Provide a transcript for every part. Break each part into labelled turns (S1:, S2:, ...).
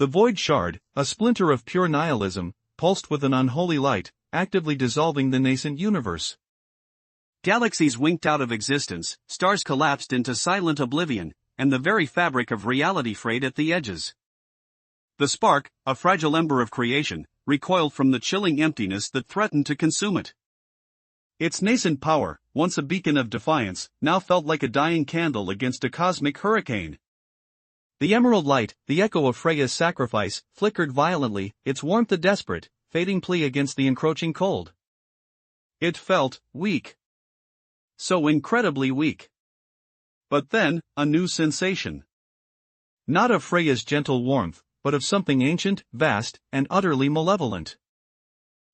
S1: The void shard, a splinter of pure nihilism, pulsed with an unholy light, actively dissolving the nascent universe.
S2: Galaxies winked out of existence, stars collapsed into silent oblivion, and the very fabric of reality frayed at the edges. The spark, a fragile ember of creation, recoiled from the chilling emptiness that threatened to consume it. Its nascent power, once a beacon of defiance, now felt like a dying candle against a cosmic hurricane. The emerald light, the echo of Freya's sacrifice, flickered violently, its warmth a desperate, fading plea against the encroaching cold. It felt weak. So incredibly weak. But then, a new sensation. Not of Freya's gentle warmth, but of something ancient, vast, and utterly malevolent.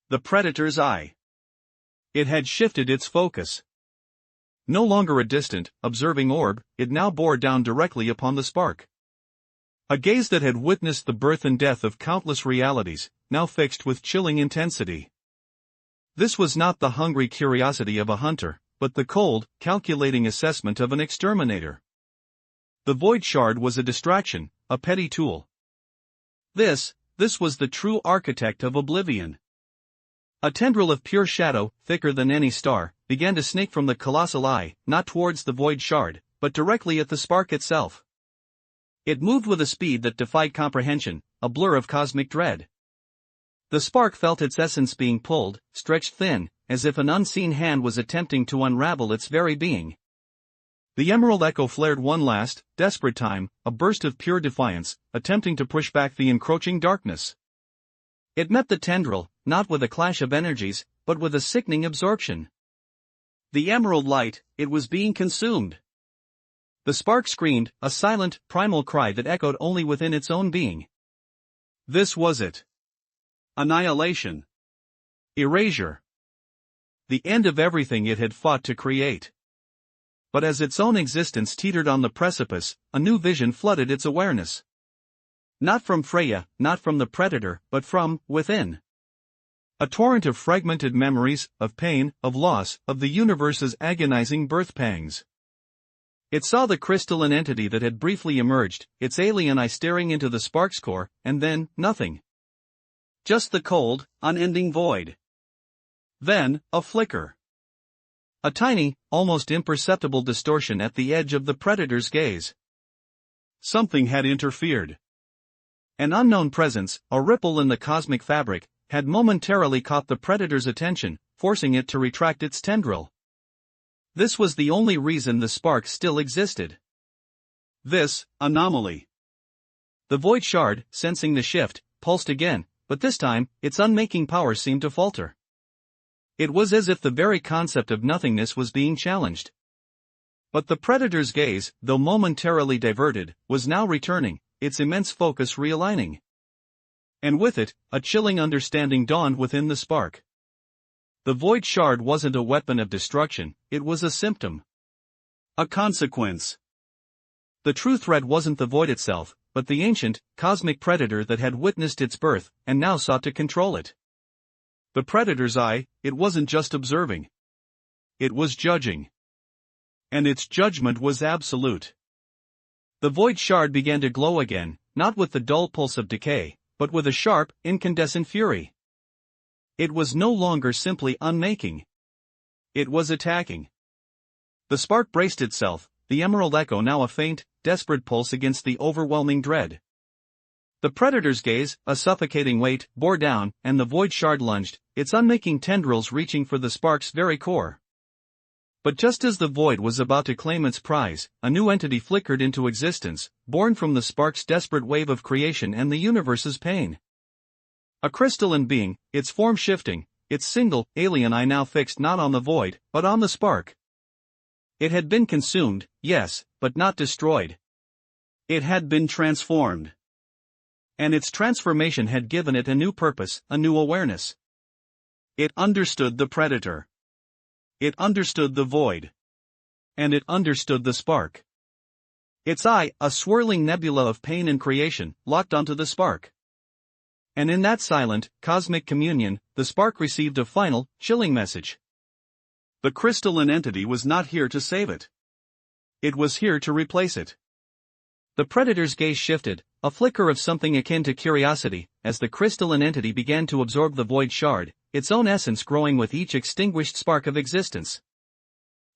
S2: The predator's eye. It had shifted its focus. No longer a distant, observing orb, it now bore down directly upon the spark. A gaze that had witnessed the birth and death of countless realities, now fixed with chilling intensity. This was not the hungry curiosity of a hunter, but the cold, calculating assessment of an exterminator. The void shard was a distraction, a petty tool. This was the true architect of oblivion. A tendril of pure shadow, thicker than any star, began to snake from the colossal eye, not towards the void shard, but directly at the spark itself. It moved with a speed that defied comprehension, a blur of cosmic dread. The spark felt its essence being pulled, stretched thin, as if an unseen hand was attempting to unravel its very being. The emerald echo flared one last, desperate time, a burst of pure defiance, attempting to push back the encroaching darkness. It met the tendril, not with a clash of energies, but with a sickening absorption. The emerald light, it was being consumed. The spark screamed, a silent, primal cry that echoed only within its own being. This was it. Annihilation. Erasure. The end of everything it had fought to create. But as its own existence teetered on the precipice, a new vision flooded its awareness. Not from Freya, not from the predator, but from within. A torrent of fragmented memories, of pain, of loss, of the universe's agonizing birth pangs. It saw the crystalline entity that had briefly emerged, its alien eye staring into the spark's core, and then, nothing. Just the cold, unending void. Then, a flicker. A tiny, almost imperceptible distortion at the edge of the predator's gaze. Something had interfered. An unknown presence, a ripple in the cosmic fabric, had momentarily caught the predator's attention, forcing it to retract its tendril. This was the only reason the spark still existed. This anomaly. The void shard, sensing the shift, pulsed again, but this time, its unmaking power seemed to falter. It was as if the very concept of nothingness was being challenged. But the predator's gaze, though momentarily diverted, was now returning, its immense focus realigning. And with it, a chilling understanding dawned within the spark. The void shard wasn't a weapon of destruction, it was a symptom. A consequence. The true threat wasn't the void itself, but the ancient, cosmic predator that had witnessed its birth, and now sought to control it. The predator's eye, it wasn't just observing. It was judging. And its judgment was absolute. The void shard began to glow again, not with the dull pulse of decay, but with a sharp, incandescent fury. It was no longer simply unmaking. It was attacking. The spark braced itself, the emerald echo now a faint, desperate pulse against the overwhelming dread. The predator's gaze, a suffocating weight, bore down, and the void shard lunged, its unmaking tendrils reaching for the spark's very core. But just as the void was about to claim its prize, a new entity flickered into existence, born from the spark's desperate wave of creation and the universe's pain. A crystalline being, its form shifting, its single, alien eye now fixed not on the void, but on the spark. It had been consumed, yes, but not destroyed. It had been transformed. And its transformation had given it a new purpose, a new awareness. It understood the predator. It understood the void. And it understood the spark. Its eye, a swirling nebula of pain and creation, locked onto the spark. And in that silent, cosmic communion, the spark received a final, chilling message. The crystalline entity was not here to save it. It was here to replace it. The predator's gaze shifted,
S1: A flicker of something akin to curiosity, as the crystalline entity began to absorb the void shard, its own essence growing with each extinguished spark of existence.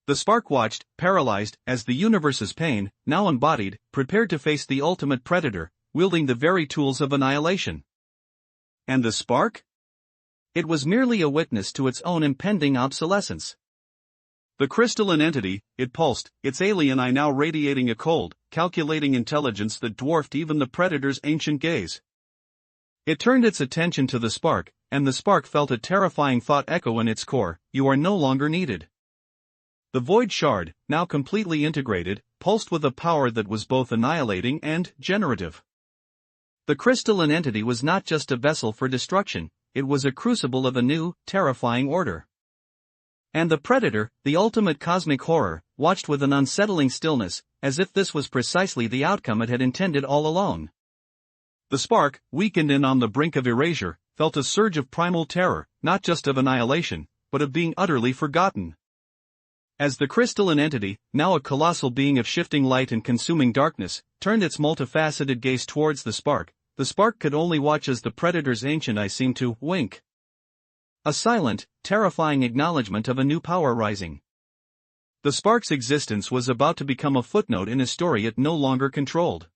S1: The spark watched, paralyzed, as the universe's pain, now embodied, prepared to face the ultimate predator, wielding the very tools of annihilation. And the spark? It was merely a witness to its own impending obsolescence. The crystalline entity, it pulsed, its alien eye now radiating a cold, calculating intelligence that dwarfed even the predator's ancient gaze. It turned its attention to the spark, and the spark felt a terrifying thought echo in its core: you are no longer needed. The void shard, now completely integrated, pulsed with a power that was both annihilating and generative. The crystalline entity was not just a vessel for destruction, it was a crucible of a new, terrifying order. And the predator, the ultimate cosmic horror, watched with an unsettling stillness, as if this was precisely the outcome it had intended all along. The spark, weakened and on the brink of erasure, felt a surge of primal terror, not just of annihilation, but of being utterly forgotten. As the crystalline entity, now a colossal being of shifting light and consuming darkness, turned its multifaceted gaze towards the spark could only watch as the predator's ancient eye seemed to wink. A silent, terrifying acknowledgement of a new power rising. The spark's existence was about to become a footnote in a story it no longer controlled.